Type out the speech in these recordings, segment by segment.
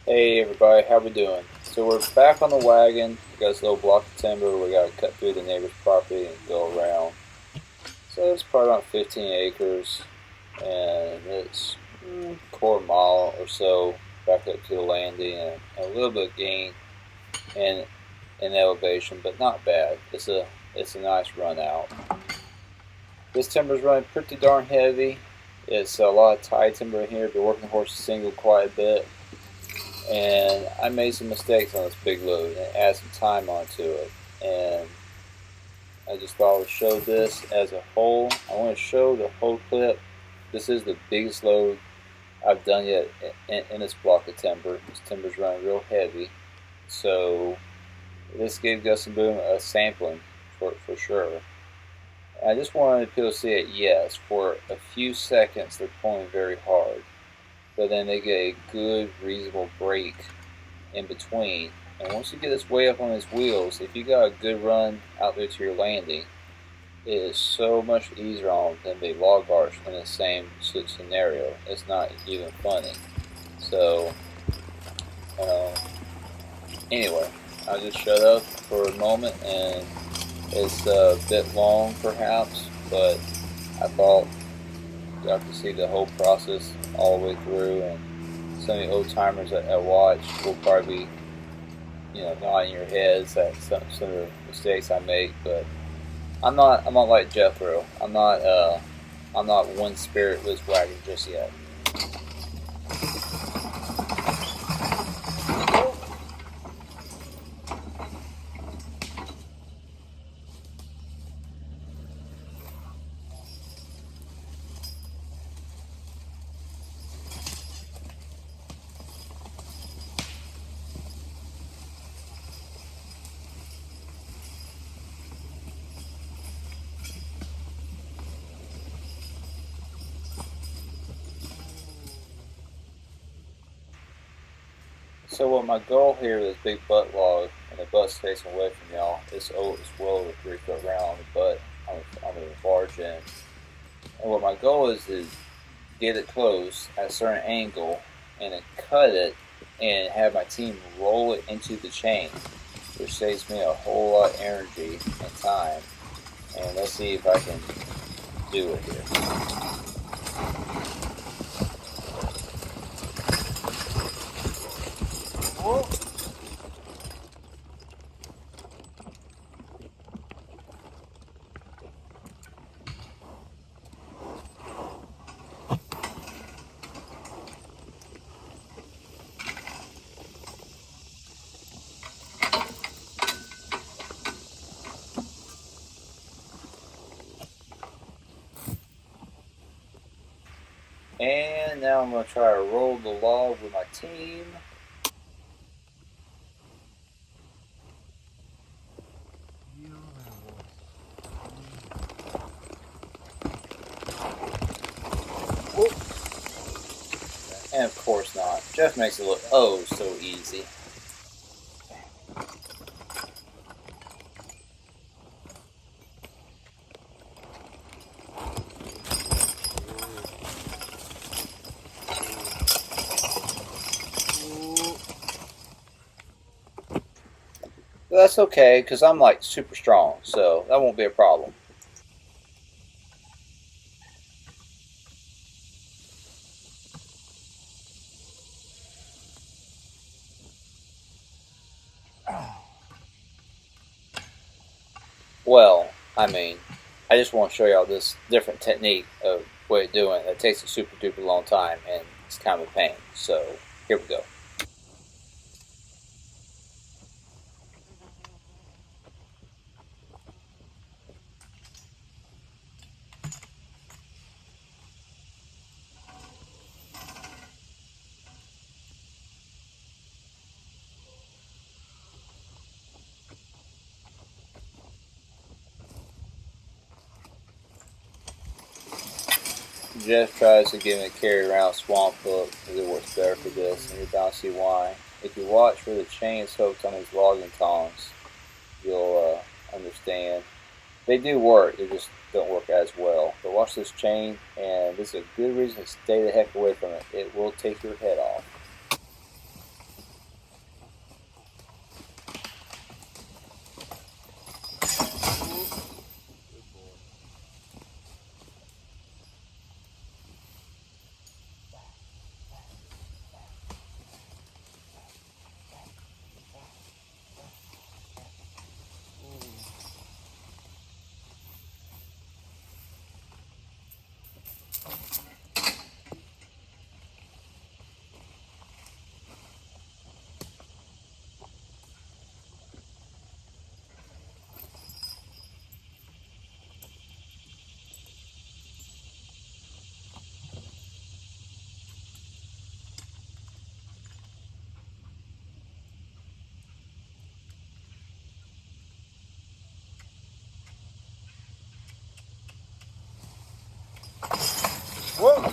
Hey everybody, how we doing? So we're back on the wagon. We got this little block of timber. We got to cut through the neighbor's property and go around. So it's probably about 15 acres, and it's a quarter mile or so back up to the landing, and a little bit of gain in elevation, but not bad. It's a nice run out. This timber's running pretty darn heavy. It's a lot of tie timber in here. Been working the horse single quite a bit, and I made some mistakes on this big load and add some time onto it. And I just thought I would show this as a whole. I want to show the whole clip. This is the biggest load I've done yet in this block of timber. This timber's running real heavy, so this gave Gus and Boom a sampling for sure. I just wanted people to see it. Yes, for a few seconds they're pulling very hard, but then they get a good, reasonable break in between. And once you get this way up on his wheels, if you got a good run out there to your landing, it is so much easier on than the log arch in the same scenario. It's not even funny. So, uh, anyway, I'll just shut up for a moment, and it's a bit long perhaps, but I thought you have to see the whole process all the way through, and some of the old timers that watch will probably be, nodding your heads at some of the mistakes I make, but I'm not like Jethro. I'm not one spiritless wagon just yet. So what my goal here with this big butt log and the butt's facing away from y'all, it's well over 3 foot round on the butt on the barge end. And what my goal is to get it close at a certain angle and then cut it and have my team roll it into the chain, which saves me a whole lot of energy and time. And let's see if I can do it here. Whoa. And now I'm going to try to roll the log with my team. Whoop. And of course not. Jeff makes it look oh so easy. But that's okay, because I'm like super strong, so that won't be a problem. Well, I mean, I just want to show y'all this different technique of way of doing it. It takes a super duper long time, and it's kind of a pain. So here we go. Jeff tries to give me a carry around swamp hook because it works better for this, and you're bound to see why. If you watch where the chain is hooked on these logging tongs, you'll understand. They do work, they just don't work as well. But watch this chain, and this is a good reason to stay the heck away from it. It will take your head off. Whoa!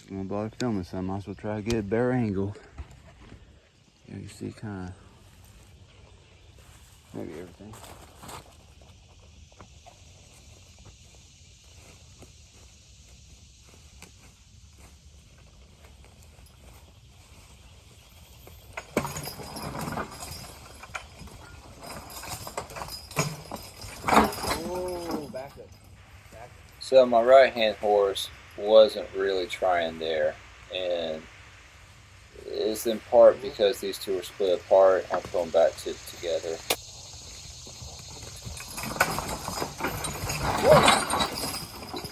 I'm gonna bother filming some. I might as well try to get a better angle. Yeah, you see kind of maybe everything. Oh, back up. So my right hand horse wasn't really trying there, and it's in part because these two are split apart. I'm pulling back together.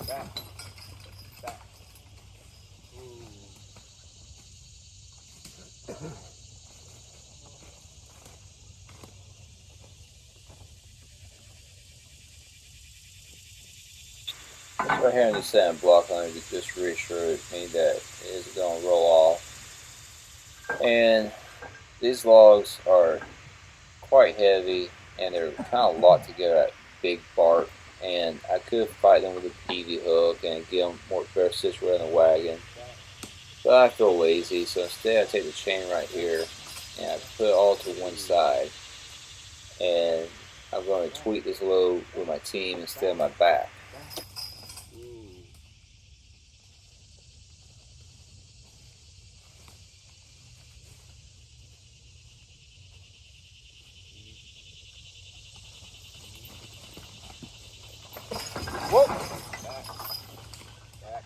Back. Back. Right here in the setting block, I need to just reassure me that it isn't going to roll off. And these logs are quite heavy, and they're kind of locked together at big bark. And I could fight them with a PV hook and get them more better situated in the wagon, but I feel lazy, so instead I take the chain right here and I put it all to one side, and I'm going to tweak this load with my team instead of my back. Whoa! Back.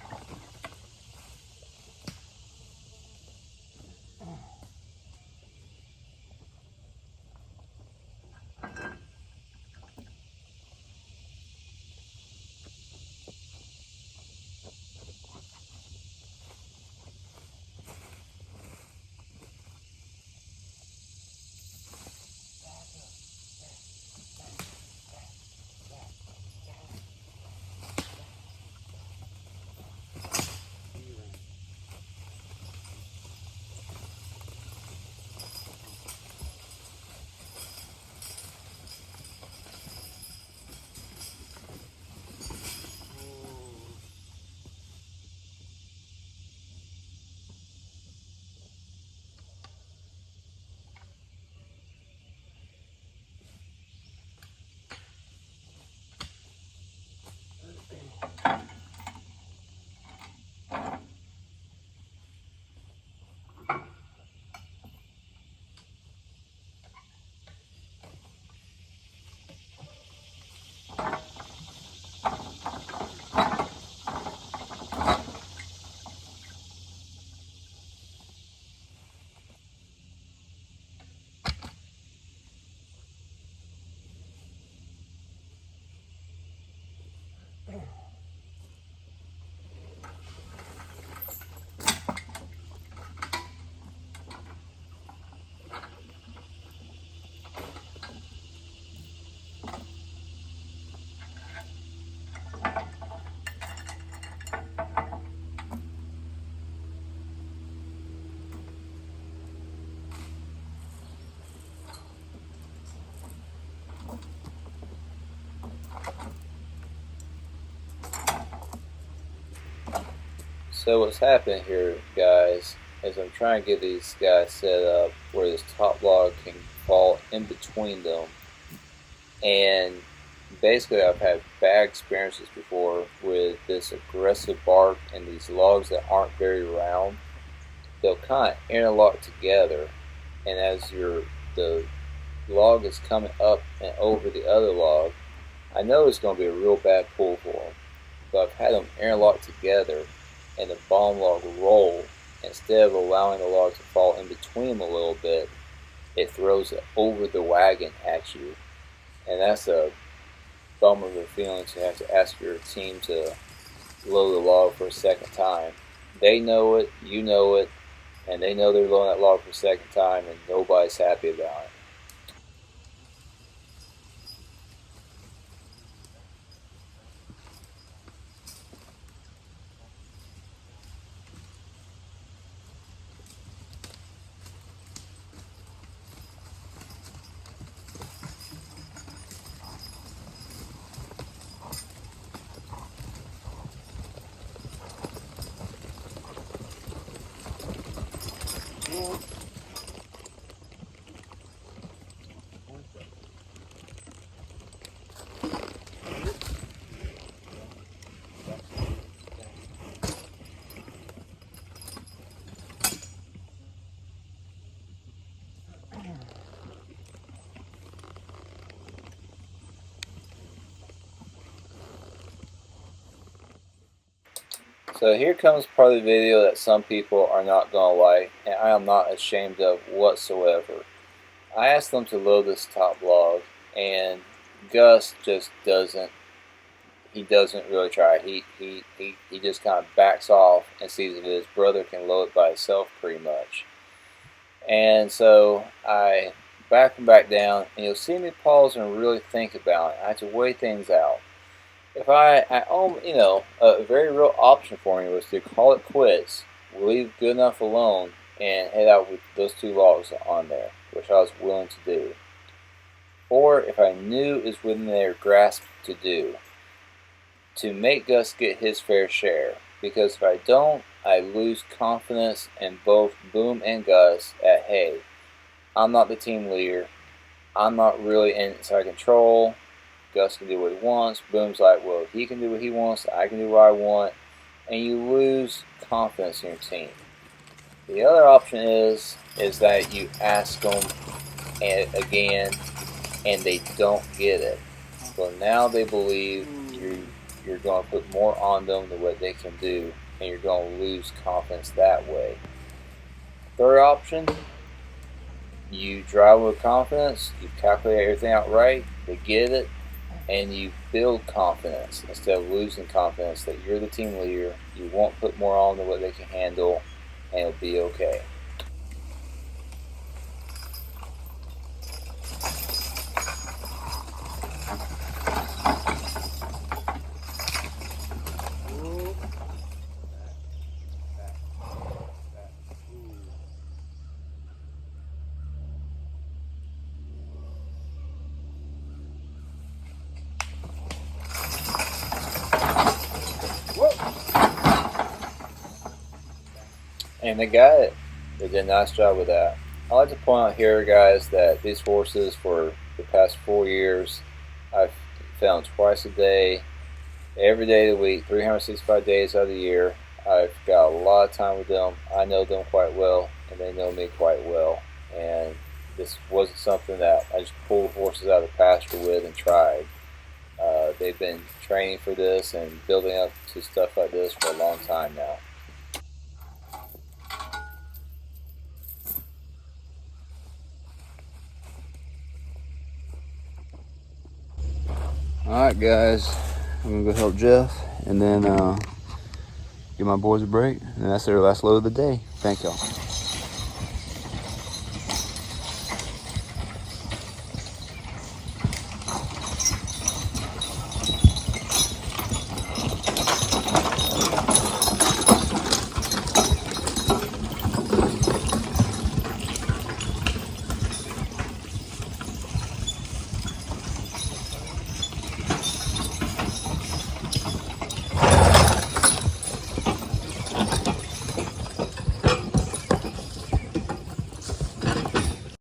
So what's happening here, guys, is I'm trying to get these guys set up where this top log can fall in between them. And basically I've had bad experiences before with this aggressive bark and these logs that aren't very round. They'll kind of interlock together, and as the log is coming up and over the other log, I know it's going to be a real bad pull for them. But I've had them interlock together and the bottom log roll. Instead of allowing the log to fall in between them a little bit, it throws it over the wagon at you. And that's a bummer of a feeling to have to ask your team to load the log for a second time. They know it, you know it, and they know they're loading that log for a second time, and nobody's happy about it. So here comes part of the video that some people are not going to like, and I am not ashamed of whatsoever. I asked them to load this top log, and Gus just doesn't really try. He just kind of backs off and sees that his brother can load it by himself pretty much. And so I back him back down, and you'll see me pause and really think about it. I have to weigh things out. If I own, a very real option for me was to call it quits, leave good enough alone, and head out with those two logs on there, which I was willing to do. Or if I knew it was within their grasp to do, to make Gus get his fair share. Because if I don't, I lose confidence in both Boom and Gus at, hey, I'm not the team leader, I'm not really inside control, Gus can do what he wants, Boom's like, well, he can do what he wants, I can do what I want, and you lose confidence in your team. The other option is that you ask them again and they don't get it. So now they believe you're going to put more on them than what they can do, and you're going to lose confidence that way. Third option, you drive with confidence, you calculate everything out right, they get it, and you build confidence instead of losing confidence that you're the team leader, you won't put more on than what they can handle, and it'll be okay. And they got it. They did a nice job with that. I like to point out here, guys, that these horses for the past 4 years, I've found twice a day, every day of the week, 365 days out of the year. I've got a lot of time with them. I know them quite well, and they know me quite well. And this wasn't something that I just pulled horses out of the pasture with and tried. They've been training for this and building up to stuff like this for a long time now. Alright guys, I'm gonna go help Jeff and then give my boys a break, and that's their last load of the day. Thank y'all.